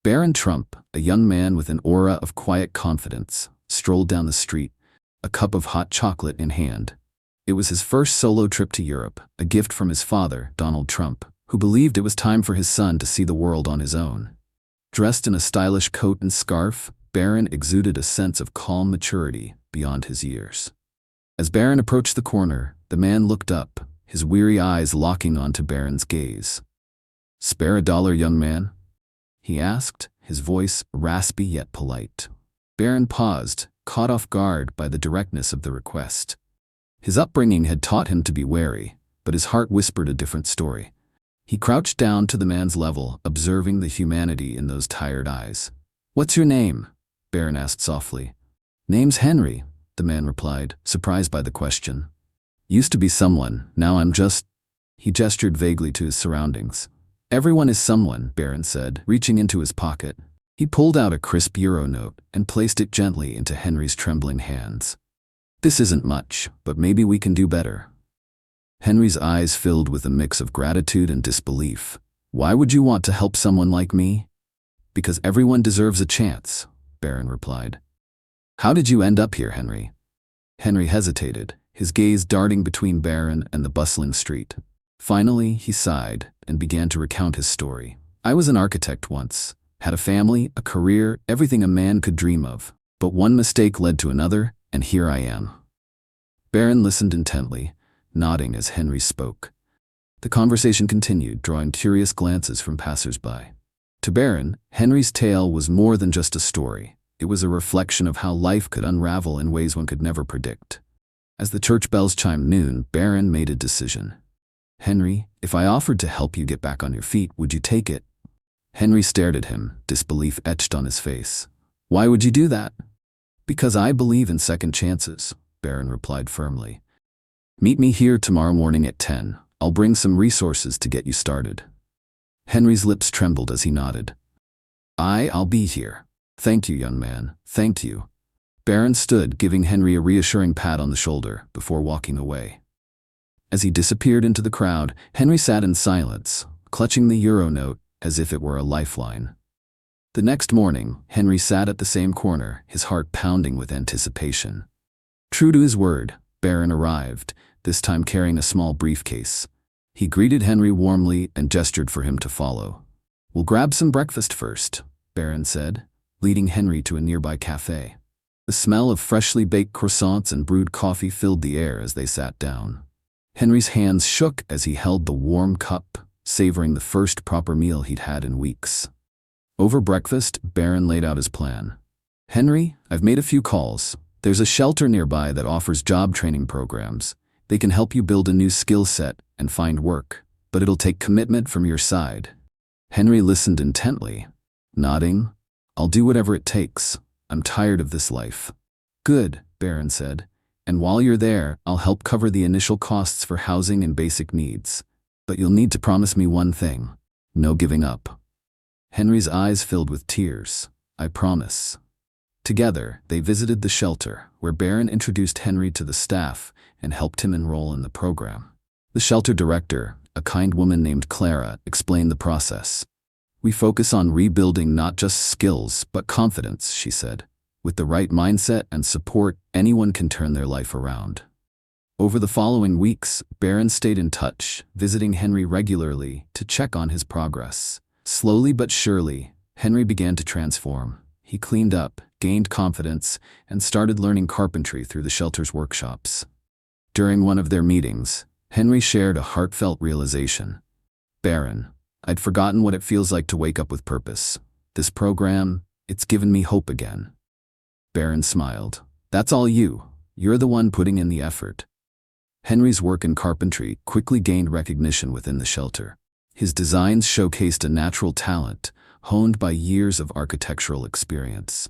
Barron Trump, a young man with an aura of quiet confidence, strolled down the street, a cup of hot chocolate in hand. It was his first solo trip to Europe, a gift from his father, Donald Trump, who believed it was time for his son to see the world on his own. Dressed in a stylish coat and scarf, Barron exuded a sense of calm maturity beyond his years. As Barron approached the corner, the man looked up, his weary eyes locking onto Barron's gaze. "Spare a dollar, young man?" he asked, his voice raspy yet polite. Barron paused, caught off guard by the directness of the request. His upbringing had taught him to be wary, but his heart whispered a different story. He crouched down to the man's level, observing the humanity in those tired eyes. "What's your name?" Barron asked softly. "Name's Henry," the man replied, surprised by the question. "Used to be someone, now I'm just—" He gestured vaguely to his surroundings. "Everyone is someone," Barron said, reaching into his pocket. He pulled out a crisp euro note and placed it gently into Henry's trembling hands. "This isn't much, but maybe we can do better." Henry's eyes filled with a mix of gratitude and disbelief. "Why would you want to help someone like me?" "Because everyone deserves a chance," Barron replied. "How did you end up here, Henry?" Henry hesitated, his gaze darting between Barron and the bustling street. Finally, he sighed and began to recount his story. "I was an architect once, had a family, a career, everything a man could dream of. But one mistake led to another, and here I am." Barron listened intently, nodding as Henry spoke. The conversation continued, drawing curious glances from passers-by. To Barron, Henry's tale was more than just a story. It was a reflection of how life could unravel in ways one could never predict. As the church bells chimed noon, Barron made a decision. "Henry, if I offered to help you get back on your feet, would you take it?" Henry stared at him, disbelief etched on his face. "Why would you do that?" "Because I believe in second chances," Barron replied firmly. "Meet me here tomorrow morning at 10. I'll bring some resources to get you started." Henry's lips trembled as he nodded. I'll be here. Thank you, young man, thank you." Barron stood, giving Henry a reassuring pat on the shoulder before walking away. As he disappeared into the crowd, Henry sat in silence, clutching the euro note as if it were a lifeline. The next morning, Henry sat at the same corner, his heart pounding with anticipation. True to his word, Barron arrived, this time carrying a small briefcase. He greeted Henry warmly and gestured for him to follow. "We'll grab some breakfast first," Barron said, leading Henry to a nearby cafe. The smell of freshly baked croissants and brewed coffee filled the air as they sat down. Henry's hands shook as he held the warm cup, savoring the first proper meal he'd had in weeks. Over breakfast, Barron laid out his plan. "Henry, I've made a few calls. There's a shelter nearby that offers job training programs. They can help you build a new skill set and find work, but it'll take commitment from your side." Henry listened intently, nodding. "I'll do whatever it takes. I'm tired of this life." "Good," Barron said. "And while you're there, I'll help cover the initial costs for housing and basic needs. But you'll need to promise me one thing. No giving up." Henry's eyes filled with tears. "I promise." Together, they visited the shelter, where Barron introduced Henry to the staff and helped him enroll in the program. The shelter director, a kind woman named Clara, explained the process. "We focus on rebuilding not just skills, but confidence," she said. "With the right mindset and support, anyone can turn their life around." Over the following weeks, Barron stayed in touch, visiting Henry regularly to check on his progress. Slowly but surely, Henry began to transform. He cleaned up, gained confidence, and started learning carpentry through the shelter's workshops. During one of their meetings, Henry shared a heartfelt realization. "Barron, I'd forgotten what it feels like to wake up with purpose. This program, it's given me hope again." Barron smiled. "That's all you. You're the one putting in the effort." Henry's work in carpentry quickly gained recognition within the shelter. His designs showcased a natural talent, honed by years of architectural experience.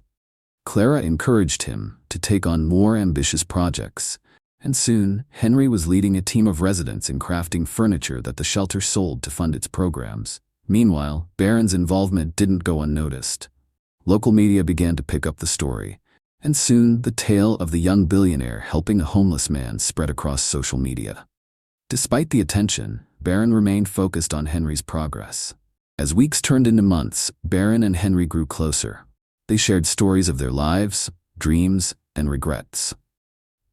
Clara encouraged him to take on more ambitious projects, and soon, Henry was leading a team of residents in crafting furniture that the shelter sold to fund its programs. Meanwhile, Barron's involvement didn't go unnoticed. Local media began to pick up the story, and soon the tale of the young billionaire helping a homeless man spread across social media. Despite the attention, Barron remained focused on Henry's progress. As weeks turned into months, Barron and Henry grew closer. They shared stories of their lives, dreams, and regrets.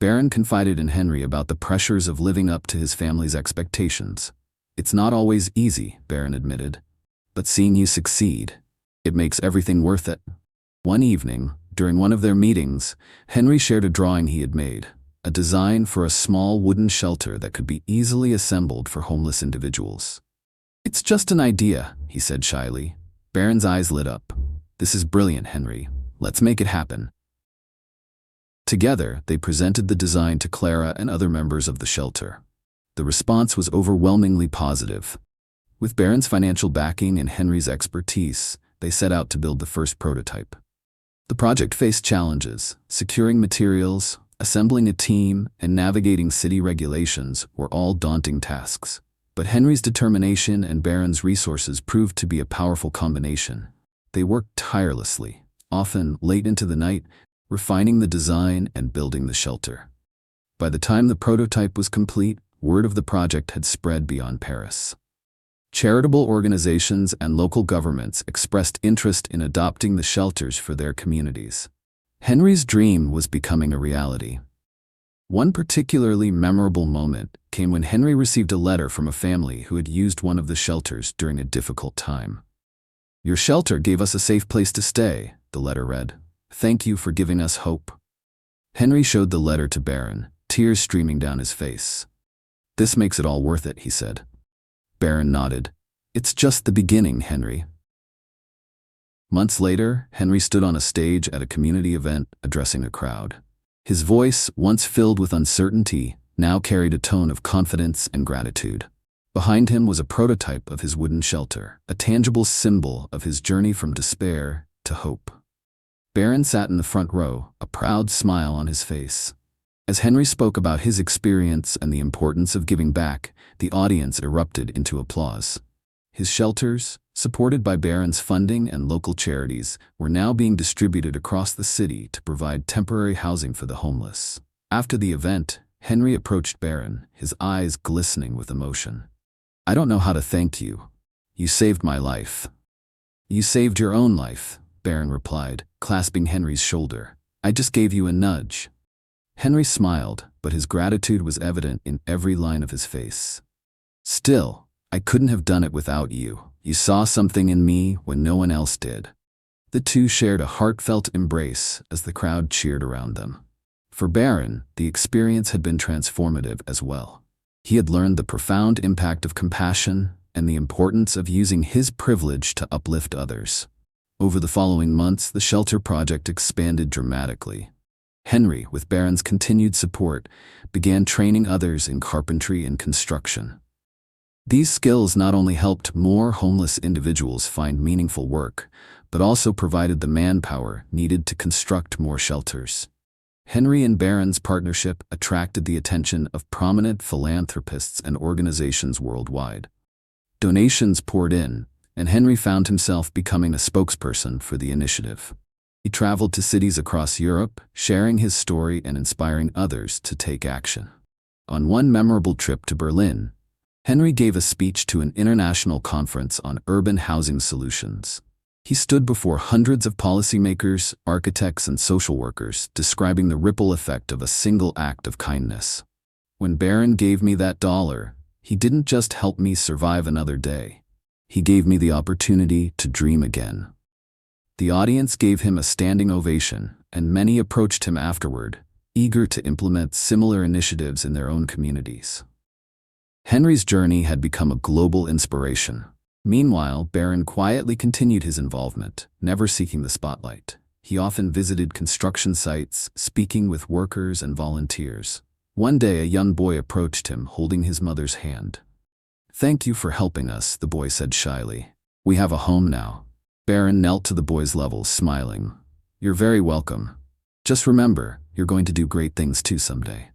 Barron confided in Henry about the pressures of living up to his family's expectations. "It's not always easy," Barron admitted. "But seeing you succeed, it makes everything worth it." One evening, during one of their meetings, Henry shared a drawing he had made, a design for a small wooden shelter that could be easily assembled for homeless individuals. "It's just an idea," he said shyly. Barron's eyes lit up. "This is brilliant, Henry. Let's make it happen." Together, they presented the design to Clara and other members of the shelter. The response was overwhelmingly positive. With Barron's financial backing and Henry's expertise, they set out to build the first prototype. The project faced challenges. Securing materials, assembling a team, and navigating city regulations were all daunting tasks. But Henry's determination and Barron's resources proved to be a powerful combination. They worked tirelessly, often late into the night, refining the design and building the shelter. By the time the prototype was complete, word of the project had spread beyond Paris. Charitable organizations and local governments expressed interest in adopting the shelters for their communities. Henry's dream was becoming a reality. One particularly memorable moment came when Henry received a letter from a family who had used one of the shelters during a difficult time. "Your shelter gave us a safe place to stay," the letter read. "Thank you for giving us hope." Henry showed the letter to Barron, tears streaming down his face. "This makes it all worth it," he said. Barron nodded. "It's just the beginning, Henry." Months later, Henry stood on a stage at a community event addressing a crowd. His voice, once filled with uncertainty, now carried a tone of confidence and gratitude. Behind him was a prototype of his wooden shelter, a tangible symbol of his journey from despair to hope. Barron sat in the front row, a proud smile on his face. As Henry spoke about his experience and the importance of giving back, the audience erupted into applause. His shelters, supported by Barron's funding and local charities, were now being distributed across the city to provide temporary housing for the homeless. After the event, Henry approached Barron, his eyes glistening with emotion. "I don't know how to thank you. You saved my life." "You saved your own life," Barron replied, clasping Henry's shoulder. "I just gave you a nudge." Henry smiled, but his gratitude was evident in every line of his face. "Still, I couldn't have done it without you. You saw something in me when no one else did." The two shared a heartfelt embrace as the crowd cheered around them. For Barron, the experience had been transformative as well. He had learned the profound impact of compassion and the importance of using his privilege to uplift others. Over the following months, the shelter project expanded dramatically. Henry, with Barron's continued support, began training others in carpentry and construction. These skills not only helped more homeless individuals find meaningful work, but also provided the manpower needed to construct more shelters. Henry and Barron's partnership attracted the attention of prominent philanthropists and organizations worldwide. Donations poured in, and Henry found himself becoming a spokesperson for the initiative. He traveled to cities across Europe, sharing his story and inspiring others to take action. On one memorable trip to Berlin, Henry gave a speech to an international conference on urban housing solutions. He stood before hundreds of policymakers, architects, and social workers, describing the ripple effect of a single act of kindness. "When Barron gave me that $1, he didn't just help me survive another day. He gave me the opportunity to dream again." The audience gave him a standing ovation, and many approached him afterward, eager to implement similar initiatives in their own communities. Henry's journey had become a global inspiration. Meanwhile, Barron quietly continued his involvement, never seeking the spotlight. He often visited construction sites, speaking with workers and volunteers. One day, a young boy approached him, holding his mother's hand. "Thank you for helping us," the boy said shyly. "We have a home now." Barron knelt to the boy's level, smiling. "You're very welcome. Just remember, you're going to do great things too someday."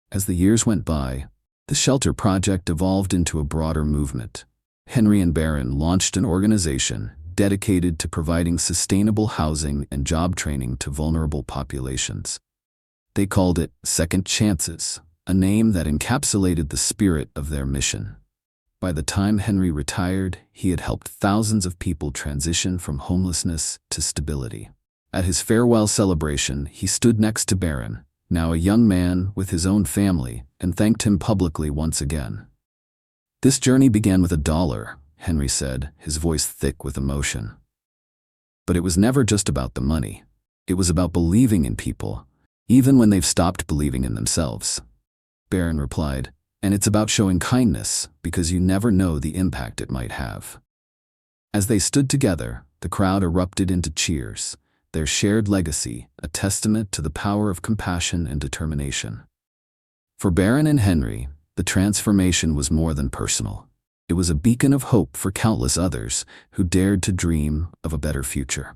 As the years went by, the shelter project evolved into a broader movement. Henry and Barron launched an organization dedicated to providing sustainable housing and job training to vulnerable populations. They called it Second Chances, a name that encapsulated the spirit of their mission. By the time Henry retired, he had helped thousands of people transition from homelessness to stability. At his farewell celebration, he stood next to Barron, now a young man with his own family, and thanked him publicly once again. "This journey began with $1, Henry said, his voice thick with emotion. But it was never just about the money. It was about believing in people, even when they've stopped believing in themselves." Barron replied, "And it's about showing kindness, because you never know the impact it might have." As they stood together, the crowd erupted into cheers, their shared legacy a testament to the power of compassion and determination. For Barron and Henry, the transformation was more than personal. It was a beacon of hope for countless others who dared to dream of a better future.